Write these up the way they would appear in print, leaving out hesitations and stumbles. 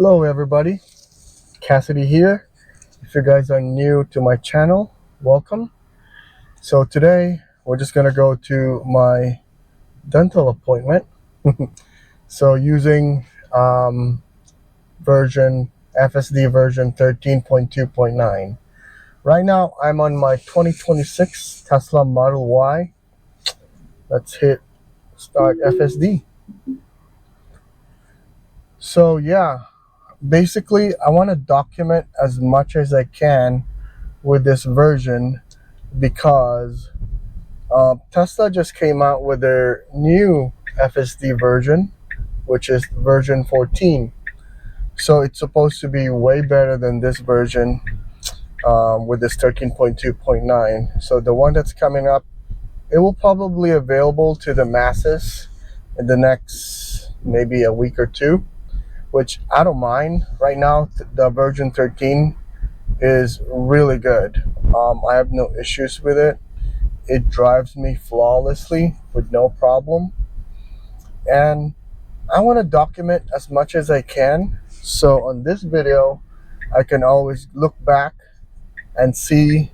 Hello everybody, Cassidy here. If you guys are new to my channel, welcome. So today we're just gonna go to my dental appointment. So using version FSD version 13.2.9. Right now I'm on my 2026 Tesla Model Y. Let's hit start FSD. So yeah, basically I want to document as much as I can with this version because Tesla just came out with their new FSD version, which is version 14. So it's supposed to be way better than this version with this 13.2.9. So the one that's coming up, it will probably be available to the masses in the next maybe a week or two, which I don't mind. Right now, the version 13 is really good. I have no issues with it. It drives me flawlessly with no problem. And I want to document as much as I can. So on this video, I can always look back and see,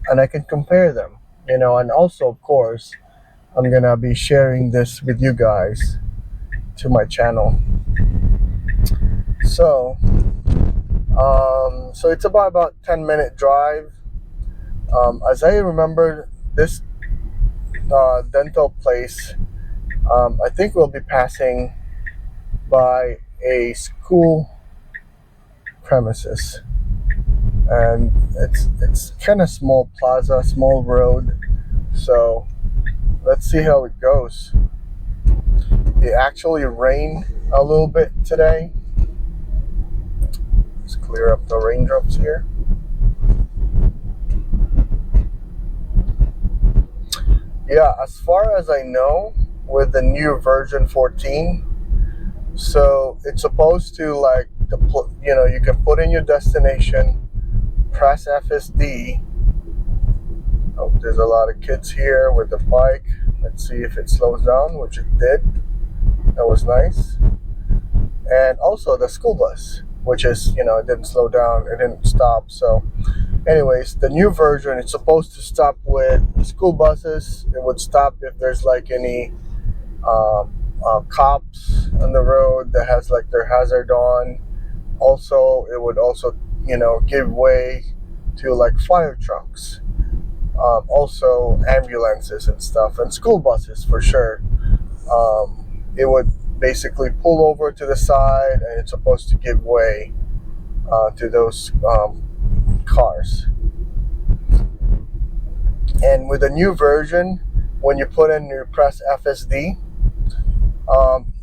and I can compare them, and also, of course, I'm going to be sharing this with you guys to my channel. So, so it's about 10-minute drive. As I remember, this dental place, I think we'll be passing by a school premises, and it's kind of small plaza, small road. So let's see how it goes. It actually rained a little bit today. Let's clear up the raindrops here. Yeah, as far as I know, with the new version 14, so it's supposed to you can put in your destination, press FSD. Oh, there's a lot of kids here with the bike. Let's see if it slows down, which it did. That was nice. And also the school bus, which is, it didn't slow down, it didn't stop. So anyways, the new version, it's supposed to stop with school buses. It would stop if there's like any cops on the road that has like their hazard on. Also, it would also, give way to like fire trucks. Also ambulances and stuff, and school buses for sure. It would basically pull over to the side, and it's supposed to give way to those cars. And with the new version, when you put in your press FSD,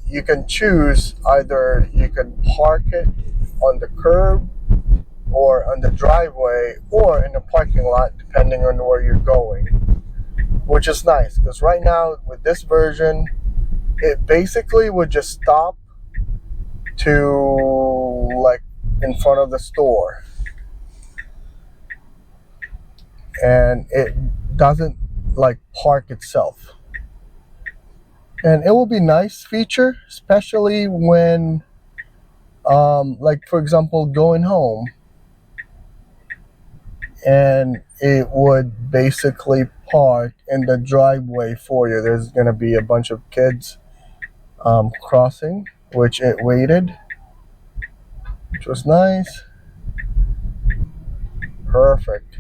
you can choose either you can park it on the curb or on the driveway or in the parking lot, depending on where you're going, which is nice because right now with this version, it basically would just stop to like in front of the store, and it doesn't like park itself. And it will be nice feature, especially when like for example going home, and it would basically park in the driveway for you. There's gonna be a bunch of kids crossing, which it waited, which was nice. Perfect.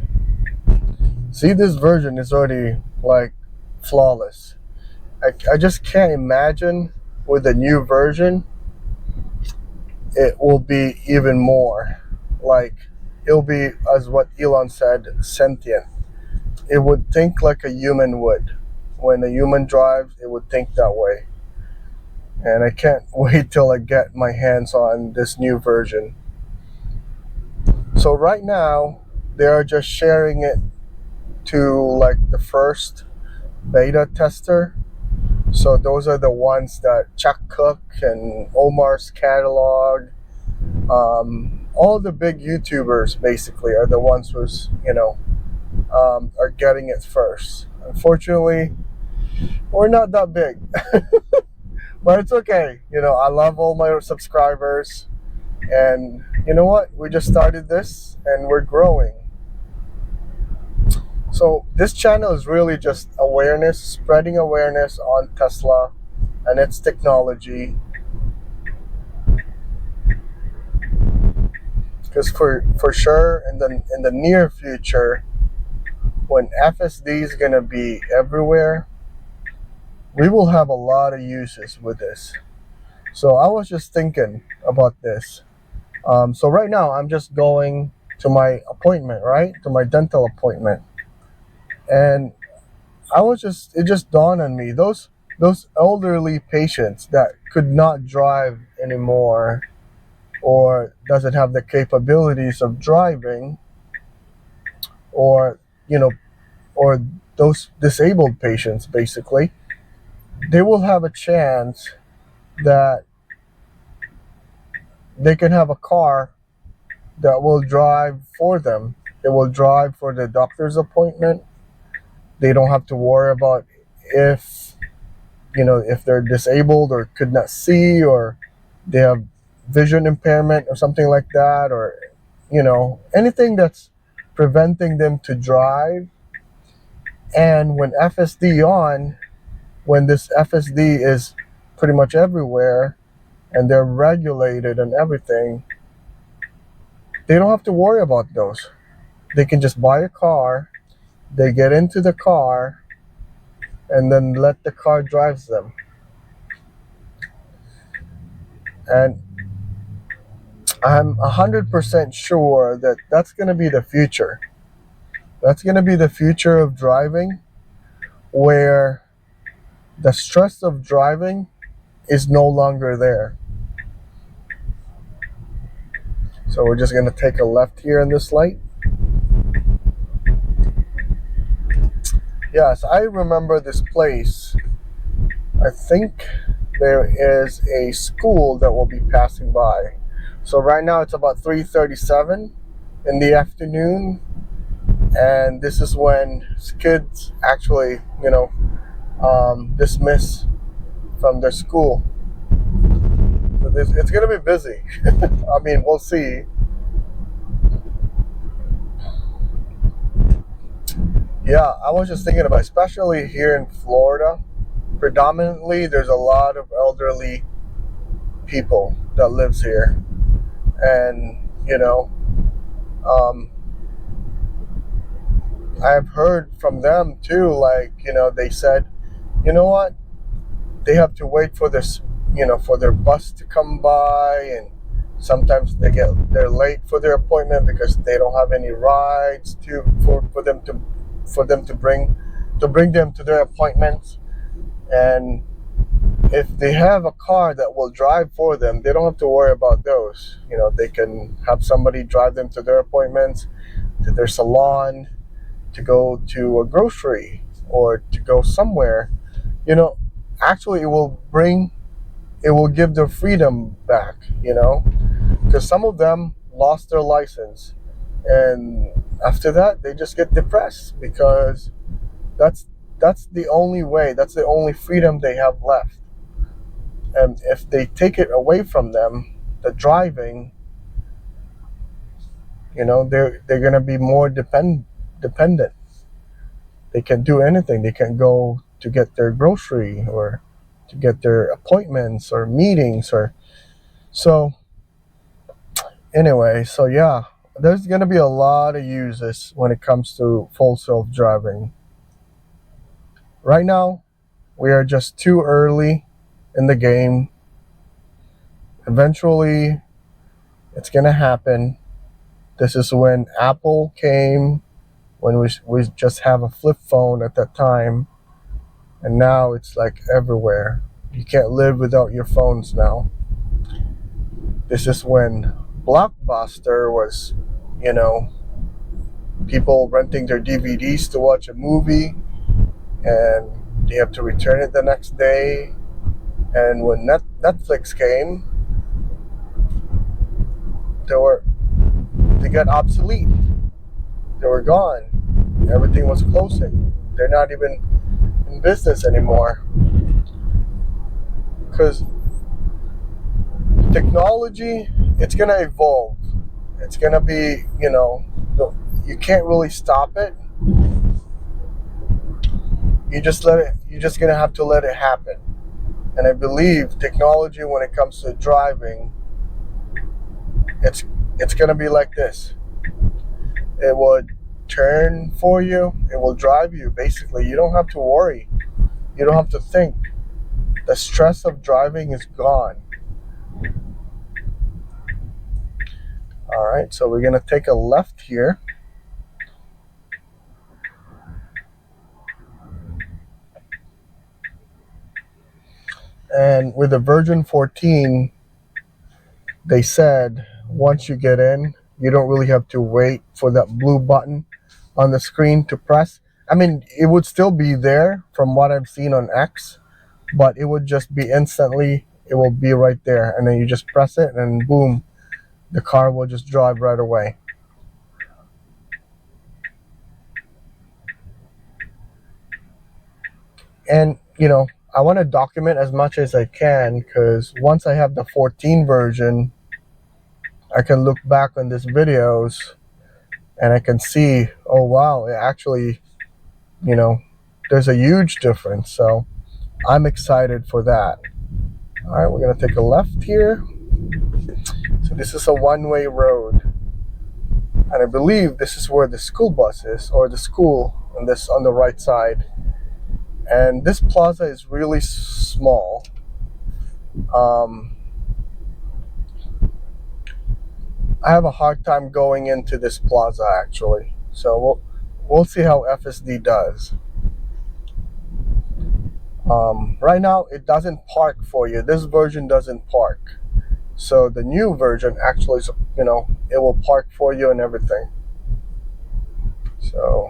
See, this version is already like flawless. I just can't imagine with the new version it will be even more like, it'll be, as what Elon said, sentient. It would think like a human would. When a human drives, it would think that way. And I can't wait till I get my hands on this new version. So right now, they are just sharing it to like the first beta tester. So those are the ones that Chuck Cook and Omar's Catalog, all the big YouTubers basically are the ones who's, are getting it first. Unfortunately, we're not that big, but it's okay. I love all my subscribers. And you know what? We just started this and we're growing. So this channel is really just awareness, spreading awareness on Tesla and its technology. Because for sure in the near future, when FSD is gonna be everywhere, we will have a lot of uses with this. So I was just thinking about this. So right now I'm just going to my appointment, right? To my dental appointment. And it just dawned on me, those elderly patients that could not drive anymore or doesn't have the capabilities of driving, or you know, or those disabled patients, basically, they will have a chance that they can have a car that will drive for them. It will drive for the doctor's appointment. They don't have to worry about if if they're disabled or could not see, or they have vision impairment or something like that, or anything that's preventing them to drive. And when this FSD is pretty much everywhere and they're regulated and everything, they don't have to worry about those. They can just buy a car, they get into the car, and then let the car drive them. And I'm 100% sure that that's going to be the future. That's going to be the future of driving, where the stress of driving is no longer there. So we're just going to take a left here in this light. Yes, I remember this place. I think there is a school that will be passing by. So right now it's about 3:37 in the afternoon, and this is when kids actually, dismiss from their school. So it's gonna be busy. I mean, we'll see. Yeah, I was just thinking about, especially here in Florida, predominantly there's a lot of elderly people that lives here. And I've heard from them too, like, they said, you know what, they have to wait for this, for their bus to come by, and sometimes they're late for their appointment because they don't have any rides for them to bring them to their appointments. And if they have a car that will drive for them, they don't have to worry about those. They can have somebody drive them to their appointments, to their salon, to go to a grocery, or to go somewhere. Actually, it will give their freedom back, because some of them lost their license, and after that they just get depressed, because that's the only way, that's the only freedom they have left. And if they take it away from them, the driving, they're gonna be more dependent. They can't do anything. They can't go to get their grocery, or to get their appointments or meetings, or so. Anyway, so yeah, there's gonna be a lot of uses when it comes to full self-driving. Right now, we are just too early in the game. Eventually, it's gonna happen. This is when Apple came, when we just have a flip phone at that time, and now it's like everywhere. You can't live without your phones now. This is when Blockbuster was, people renting their DVDs to watch a movie, and they have to return it the next day. And when Netflix came, they got obsolete. They were gone. Everything was closing. They're not even in business anymore, because technology it's gonna evolve. It's gonna be, you know, you can't really stop it. You just let it. You're just gonna have to let it happen. And I believe technology, when it comes to driving, it's gonna be like this. It would turn for you. It will drive you. Basically, you don't have to worry. You don't have to think. The stress of driving is gone. All right, so we're gonna take a left here. And with the version 14, they said once you get in, you don't really have to wait for that blue button on the screen to press. I mean, it would still be there from what I've seen on X, but it would just be instantly, it will be right there. And then you just press it and boom, the car will just drive right away. And, you know, I want to document as much as I can, because once I have the 14 version, I can look back on these videos and I can see, oh wow, it actually, you know, there's a huge difference. So I'm excited for that. All right, we're gonna take a left here. So this is a one-way road, and I believe this is where the school bus is, or the school, and this on the right side. And this plaza is really small. I have a hard time going into this plaza actually. So we'll see how FSD does. Right now it doesn't park for you. This version doesn't park. So the new version actually, you know, it will park for you and everything. So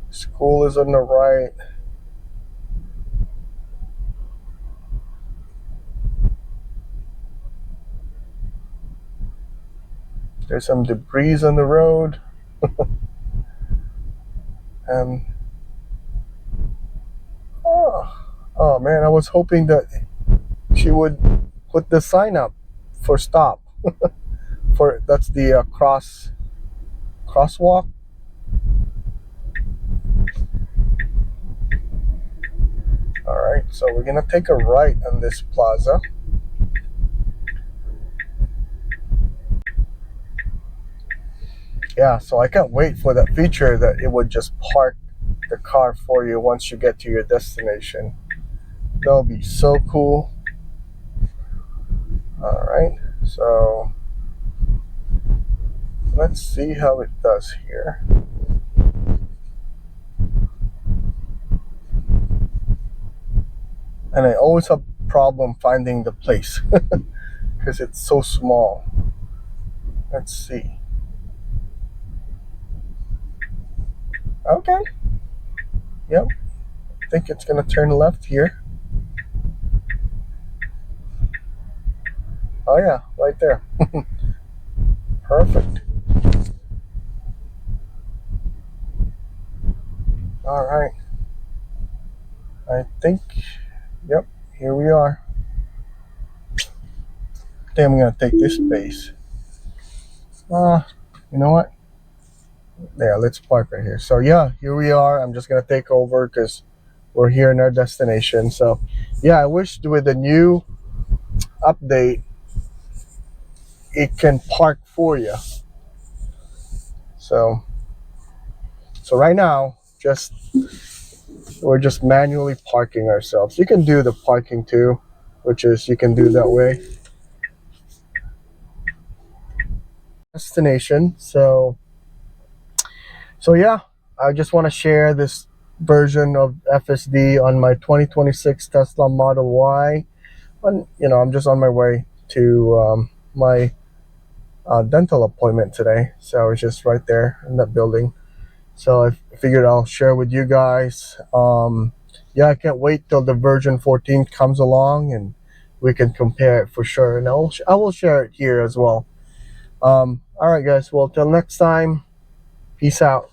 school is on the right. There's some debris on the road. And oh man, I was hoping that she would put the sign up for stop. For that's the crosswalk. All right, so we're gonna take a right on this plaza. Yeah, so I can't wait for that feature that it would just park the car for you once you get to your destination. That'll be so cool. All right, so let's see how it does here. And I always have a problem finding the place because it's so small. Let's see. Okay. Yep. I think it's gonna turn left here. Oh yeah, right there. Perfect. All right. I think, yep, here we are. I think I'm gonna take this space. You know what? Yeah, let's park right here. So yeah, here we are. I'm just gonna take over because we're here in our destination. So yeah, I wish with the new update it can park for you. So right now, we're just manually parking ourselves. You can do the parking too, which is you can do that way. Destination. So yeah, I just want to share this version of FSD on my 2026 Tesla Model Y. And you know, I'm just on my way to my dental appointment today, so it's just right there in that building. So I figured I'll share with you guys. Yeah, I can't wait till the version 14 comes along and we can compare it for sure. And I will share it here as well. All right, guys. Well, till next time. Peace out.